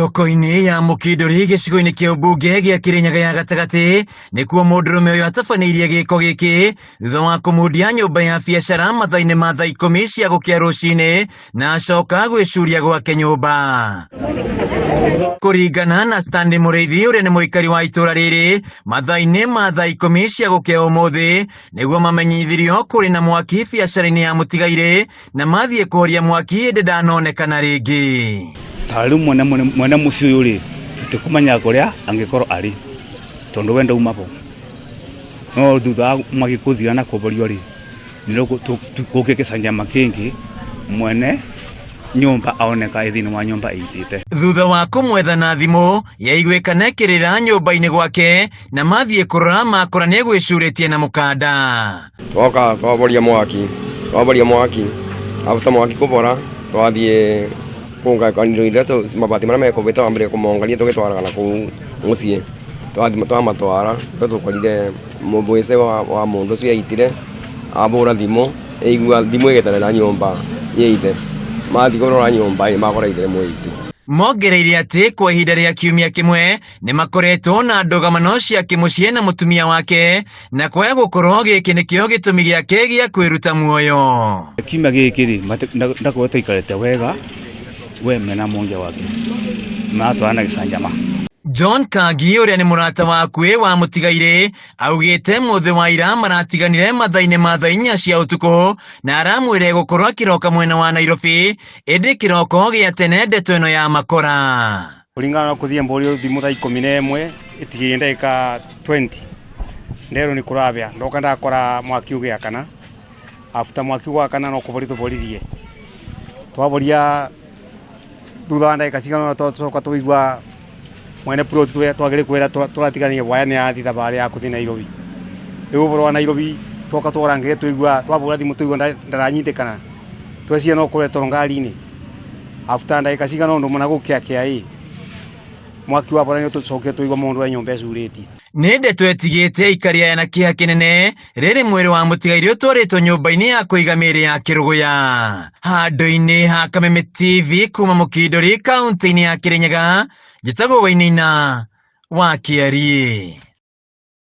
Thoko-inĩ ya Mukindori gĩcigo-inĩ kĩa ũmbunge gĩa Kirinyaga ya gatagatĩ nĩkuo mũndũrũme ũyũ atabanĩirie gĩko gĩkĩ thutha wa kũmundia nyũmba ya biacara mathaa-inĩ ma thaa 10 cia gũkĩa rũcinĩ na acoka gwĩcuria gwake nyũmba. Kũringana na Stanley Mũrĩithi ũrĩa nĩ mũikari wa itũra rĩrĩ, mathaa-inĩ ma thaa 10 cia gũkĩa ũmũthĩ nĩguo mamenyithirio kũrĩ na mwaki biacara-inĩ ya mũtigairĩ na mathiĩ kũhoria mwaki ĩndĩ ndanonekana rĩngĩ. Tariu mwene mucio yuri tutikumanya kuria angikorwo ari tondu wenda umapo no thutha magikuthira na kuborio ri niro tukukekesanja makingi mwene nyumba aoneka ithini wa nyumba itite. Thutha wa kumwetha na thimu yaiguĩkana ĩkĩrĩra nyũmba-inĩ gwake na mathiĩ kũrora makora nĩ gwĩcurĩtie na mũkanda. Twoka twaboria mwaki abuta mwaki kubora twathiĩ kunga kaniro ileto mabati mara meko beta ambere kumongalia tugitwaraga na ku mucie twamatwara tukorire mubwese wa mundu cio yaitire abura thimo eigua thimo igeterera nyumba yeithe mathi kurora nyumba makora ithire mwitu. Mongereire atĩ kwa ihinda rĩa kiumia kĩmwe nĩ makoretwo na ndogamano cia kĩmũciĩ na mũtumia wake na kwaya gũkorwo gĩkĩ nĩkĩo gĩtũmi gĩake gĩa kwĩruta muoyo. Kiumia gĩkĩ ndakorwo tũikarĩte wega we mena monge wake matwana gisanjama. John Kagi ũrĩa nĩ mũrata wakuĩ wa mũtigairĩ augĩte mũthĩ wa ira maratiganire mathaa-inĩ ma thaa 4 cia ũtukũ na aramwĩre gũkorwo kĩroko mwena wa Nairobi ĩndĩ kĩroko gĩa tene ndeto ĩno ya makora. Kũringana na kũthiĩ mbũri thimũ thaa 11 itigĩrĩ ndagĩka 20 ndero nĩ kũrabĩa ndoka ndakora mwaki ũgĩakana after mwaki ũgĩakana no kũbori tũboririe twaboria thutha wa ndagĩka cigana tũcoka tũigua mwene plot twagĩrĩ kwĩra tũratigania waya nĩ yathi thabarĩ ya kũthiĩ Nairobi. Rĩu ũboro wa Nairobi twoka tũrangĩre tũigua twabũra thimũ tũigua ndaranyitĩkana tweciria no kũretwo ngari-inĩ after ndagĩka cigana ũndũ mũna gũkĩa mwaki wa bora nĩ tũcokire tũigua mũndũ wa nyũmba ĩcurĩtie. Nĩ ndeto ĩtigĩte aikari aya na kĩeha kĩnene rĩrĩ mwĩrĩ wa mũtigairĩ ũtwarĩtwo nyũmba-inĩ ya kũiga mĩĩrĩ ya Kĩrũgũya. Handũ-inĩ ha Kameme TV kuma Mukindori kaunti-inĩ ya Kirinyaga, njĩtagwo Wainaina wa Kiarie.